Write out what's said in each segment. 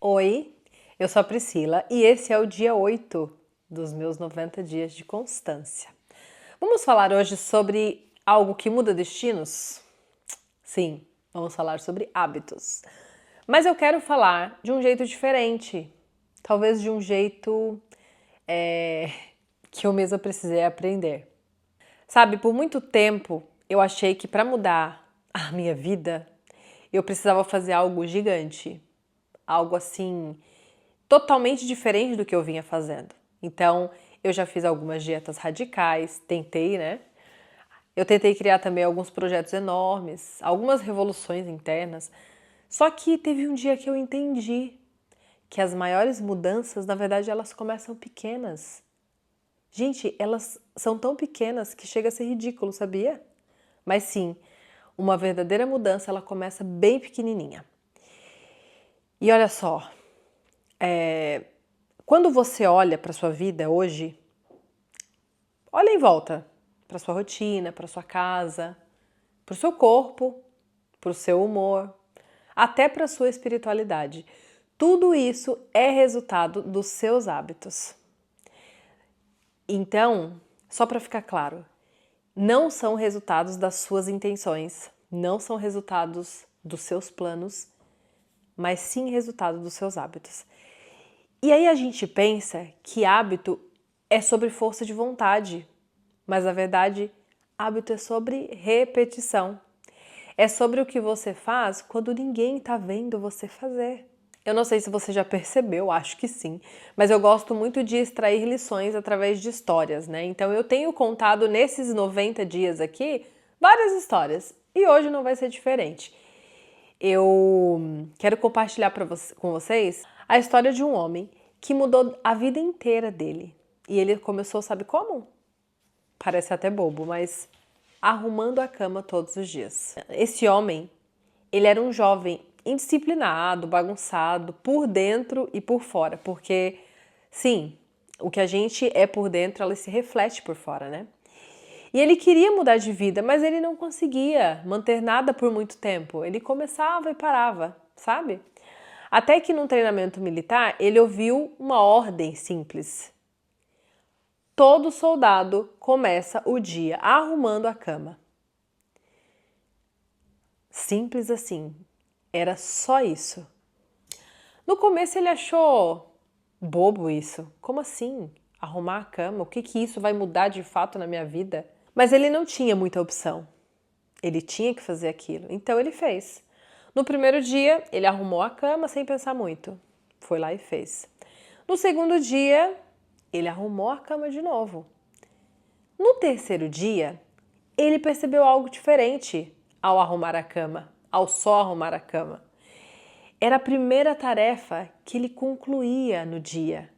Oi, eu sou a Priscila e esse é o dia 8 dos meus 90 dias de constância. Vamos falar hoje sobre algo que muda destinos? Sim, vamos falar sobre hábitos. Mas eu quero falar de um jeito diferente, talvez de um jeito é, que eu mesma precisei aprender. Sabe, por muito tempo eu achei que para mudar a minha vida eu precisava fazer algo gigante, algo assim totalmente diferente do que eu vinha fazendo. Então, eu já fiz algumas dietas radicais, tentei, né? Eu tentei criar também alguns projetos enormes, algumas revoluções internas. Só que teve um dia que eu entendi que as maiores mudanças, na verdade, elas começam pequenas. Gente, elas são tão pequenas que chega a ser ridículo, sabia? Mas sim, uma verdadeira mudança, ela começa bem pequenininha. E olha só, quando você olha para sua vida hoje, olha em volta, para sua rotina, para sua casa, para o seu corpo, para o seu humor, até para a sua espiritualidade. Tudo isso é resultado dos seus hábitos. Então, só para ficar claro, não são resultados das suas intenções, não são resultados dos seus planos, mas sim resultado dos seus hábitos. E aí a gente pensa que hábito é sobre força de vontade, mas na verdade, hábito é sobre repetição. É sobre o que você faz quando ninguém está vendo você fazer. Eu não sei se você já percebeu, acho que sim, mas eu gosto muito de extrair lições através de histórias, né? Então eu tenho contado nesses 90 dias aqui várias histórias e hoje não vai ser diferente. Eu quero compartilhar com vocês a história de um homem que mudou a vida inteira dele. E ele começou, sabe como? Parece até bobo, mas arrumando a cama todos os dias. Esse homem, ele era um jovem indisciplinado, bagunçado, por dentro e por fora, porque, sim, o que a gente é por dentro, ela se reflete por fora, né? E ele queria mudar de vida, mas ele não conseguia manter nada por muito tempo. Ele começava e parava, sabe? Até que num treinamento militar, ele ouviu uma ordem simples. Todo soldado começa o dia arrumando a cama. Simples assim. Era só isso. No começo ele achou bobo isso. Como assim? Arrumar a cama? O que isso vai mudar de fato na minha vida? Mas ele não tinha muita opção. Ele tinha que fazer aquilo. Então ele fez. No primeiro dia, ele arrumou a cama sem pensar muito. Foi lá e fez. No segundo dia, ele arrumou a cama de novo. No terceiro dia, ele percebeu algo diferente ao arrumar a cama, ao só arrumar a cama. Era a primeira tarefa que ele concluía no dia.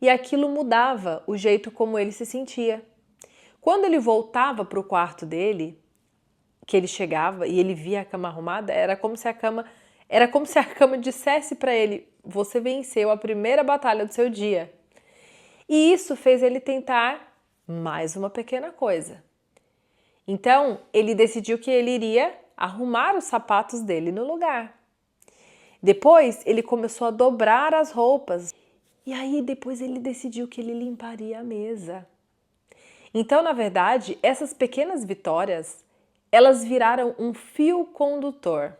E aquilo mudava o jeito como ele se sentia. Quando ele voltava para o quarto dele, que ele chegava e ele via a cama arrumada, era como se a cama dissesse para ele: você venceu a primeira batalha do seu dia. E isso fez ele tentar mais uma pequena coisa. Então, ele decidiu que ele iria arrumar os sapatos dele no lugar. Depois, ele começou a dobrar as roupas. E aí, depois, ele decidiu que ele limparia a mesa. Então, na verdade, essas pequenas vitórias, elas viraram um fio condutor.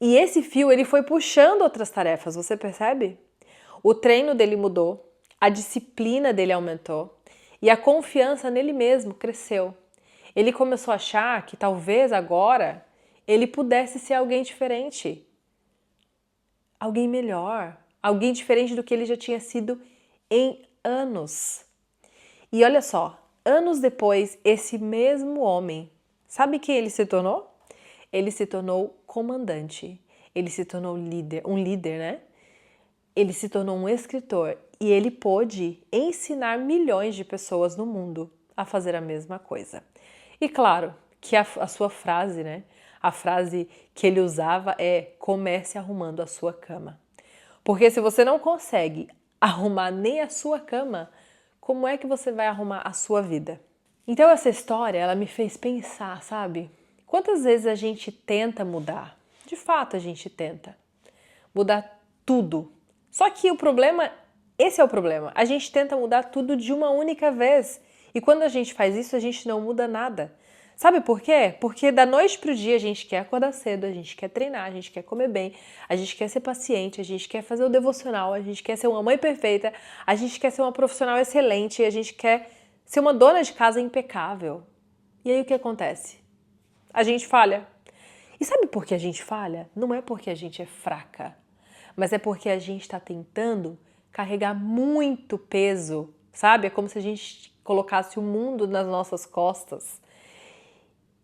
E esse fio, ele foi puxando outras tarefas, você percebe? O treino dele mudou, a disciplina dele aumentou e a confiança nele mesmo cresceu. Ele começou a achar que talvez agora ele pudesse ser alguém diferente, alguém melhor, alguém diferente do que ele já tinha sido em anos. E olha só, anos depois, esse mesmo homem, sabe quem ele se tornou? Ele se tornou comandante, ele se tornou um líder, né? Ele se tornou um escritor e ele pôde ensinar milhões de pessoas no mundo a fazer a mesma coisa. E claro que a sua frase, né? A frase que ele usava é: comece arrumando a sua cama. Porque se você não consegue arrumar nem a sua cama, como é que você vai arrumar a sua vida? Então essa história, ela me fez pensar, sabe? Quantas vezes a gente tenta mudar? De fato a gente tenta. Mudar tudo. Só que o problema, esse é o problema, a gente tenta mudar tudo de uma única vez. E quando a gente faz isso, a gente não muda nada. Sabe por quê? Porque da noite pro dia a gente quer acordar cedo, a gente quer treinar, a gente quer comer bem, a gente quer ser paciente, a gente quer fazer o devocional, a gente quer ser uma mãe perfeita, a gente quer ser uma profissional excelente, a gente quer ser uma dona de casa impecável. E aí o que acontece? A gente falha. E sabe por que a gente falha? Não é porque a gente é fraca, mas é porque a gente está tentando carregar muito peso, sabe? É como se a gente colocasse o mundo nas nossas costas.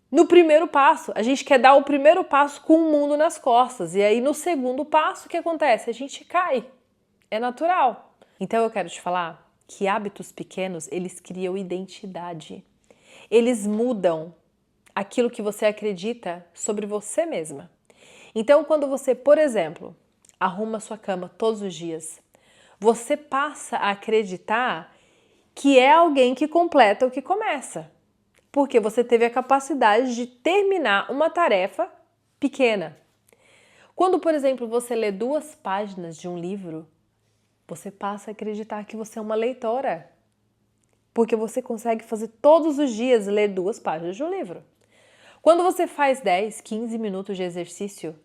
No primeiro passo, a gente quer dar o primeiro passo com o mundo nas costas. E aí no segundo passo, o que acontece? A gente cai. É natural. Então eu quero te falar que hábitos pequenos, eles criam identidade. Eles mudam aquilo que você acredita sobre você mesma. Então quando você, por exemplo, arruma sua cama todos os dias, você passa a acreditar que é alguém que completa o que começa. Porque você teve a capacidade de terminar uma tarefa pequena. Quando, por exemplo, você lê 2 páginas de um livro, você passa a acreditar que você é uma leitora. Porque você consegue fazer todos os dias ler 2 páginas de um livro. Quando você faz 10, 15 minutos de exercício,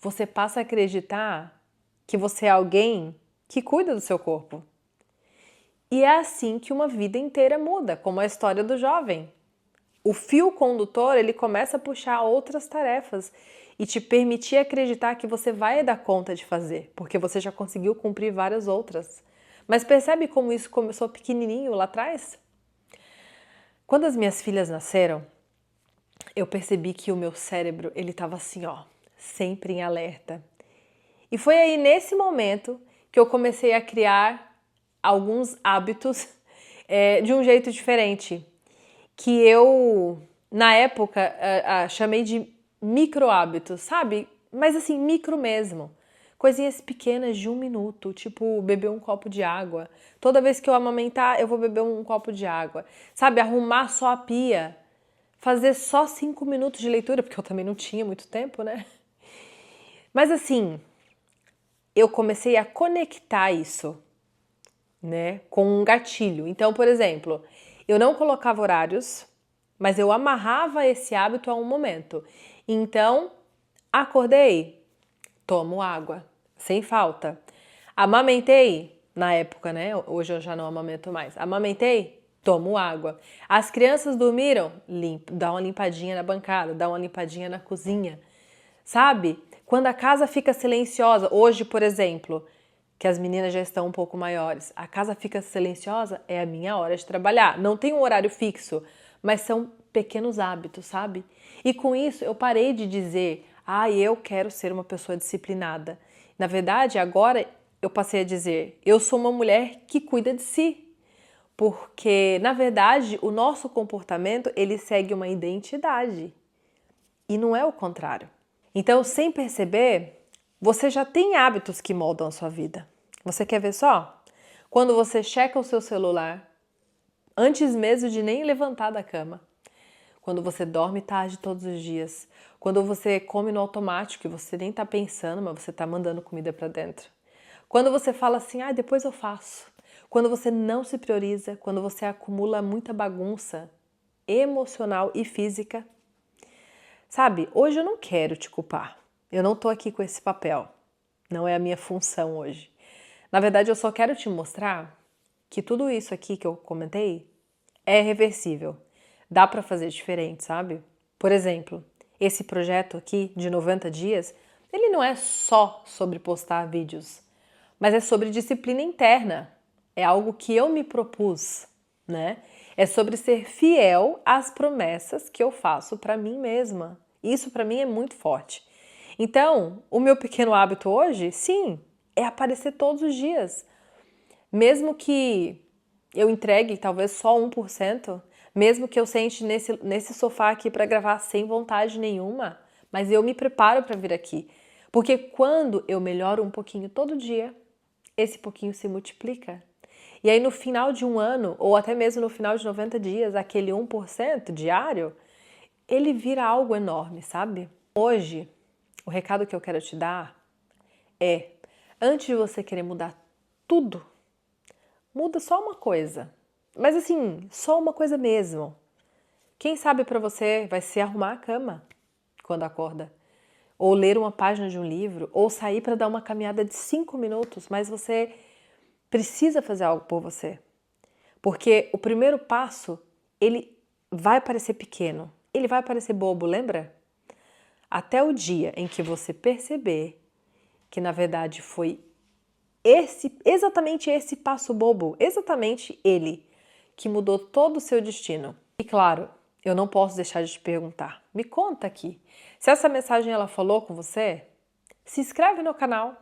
você passa a acreditar que você é alguém que cuida do seu corpo. E é assim que uma vida inteira muda, como a história do jovem. O fio condutor, ele começa a puxar outras tarefas e te permitir acreditar que você vai dar conta de fazer, porque você já conseguiu cumprir várias outras. Mas percebe como isso começou pequenininho lá atrás? Quando as minhas filhas nasceram, eu percebi que o meu cérebro, ele estava assim, ó, sempre em alerta. E foi aí nesse momento que eu comecei a criar alguns hábitos de um jeito diferente, que eu, na época, chamei de micro hábitos, sabe? Mas assim, micro mesmo. Coisinhas pequenas de 1 minuto, tipo beber um copo de água. Toda vez que eu amamentar, eu vou beber um copo de água. Sabe? Arrumar só a pia. Fazer só 5 minutos de leitura, porque eu também não tinha muito tempo, né? Mas assim, eu comecei a conectar isso, né, com um gatilho. Então, por exemplo, eu não colocava horários, mas eu amarrava esse hábito a um momento. Então, acordei, tomo água, sem falta. Amamentei, na época, né? Hoje eu já não amamento mais. Amamentei, tomo água. As crianças dormiram, dá uma limpadinha na bancada, dá uma limpadinha na cozinha. Sabe? Quando a casa fica silenciosa, hoje, por exemplo, que as meninas já estão um pouco maiores, a casa fica silenciosa, é a minha hora de trabalhar. Não tem um horário fixo, mas são pequenos hábitos, sabe? E com isso eu parei de dizer, eu quero ser uma pessoa disciplinada. Na verdade, agora eu passei a dizer, eu sou uma mulher que cuida de si. Porque, na verdade, o nosso comportamento, ele segue uma identidade. E não é o contrário. Então, sem perceber, você já tem hábitos que moldam a sua vida. Você quer ver só? Quando você checa o seu celular, antes mesmo de nem levantar da cama. Quando você dorme tarde todos os dias. Quando você come no automático e você nem tá pensando, mas você tá mandando comida para dentro. Quando você fala assim, depois eu faço. Quando você não se prioriza, quando você acumula muita bagunça emocional e física. Sabe, hoje eu não quero te culpar. Eu não tô aqui com esse papel. Não é a minha função hoje. Na verdade, eu só quero te mostrar que tudo isso aqui que eu comentei é reversível. Dá para fazer diferente, sabe? Por exemplo, esse projeto aqui de 90 dias, ele não é só sobre postar vídeos, mas é sobre disciplina interna. É algo que eu me propus, né? É sobre ser fiel às promessas que eu faço para mim mesma. Isso para mim é muito forte. Então, o meu pequeno hábito hoje, sim, é aparecer todos os dias. Mesmo que eu entregue talvez só 1%, mesmo que eu sente nesse sofá aqui para gravar sem vontade nenhuma, mas eu me preparo para vir aqui. Porque quando eu melhoro um pouquinho todo dia, esse pouquinho se multiplica. E aí no final de um ano, ou até mesmo no final de 90 dias, aquele 1% diário, ele vira algo enorme, sabe? Hoje, o recado que eu quero te dar é: antes de você querer mudar tudo, muda só uma coisa. Mas assim, só uma coisa mesmo. Quem sabe para você vai ser arrumar a cama quando acorda, ou ler uma página de um livro, ou sair para dar uma caminhada de 5 minutos, mas você precisa fazer algo por você. Porque o primeiro passo, ele vai parecer pequeno, ele vai parecer bobo, lembra? Até o dia em que você perceber que na verdade foi exatamente esse passo bobo, exatamente ele, que mudou todo o seu destino. E claro, eu não posso deixar de te perguntar, me conta aqui, se essa mensagem ela falou com você, se inscreve no canal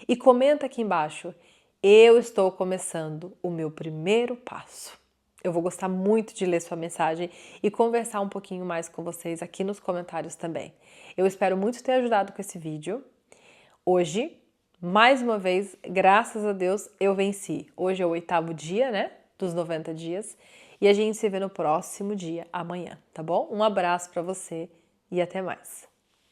e comenta aqui embaixo, eu estou começando o meu primeiro passo. Eu vou gostar muito de ler sua mensagem e conversar um pouquinho mais com vocês aqui nos comentários também. Eu espero muito ter ajudado com esse vídeo. Hoje, mais uma vez, graças a Deus, eu venci. Hoje é o 8º dia, né, dos 90 dias. E a gente se vê no próximo dia, amanhã, tá bom? Um abraço para você e até mais.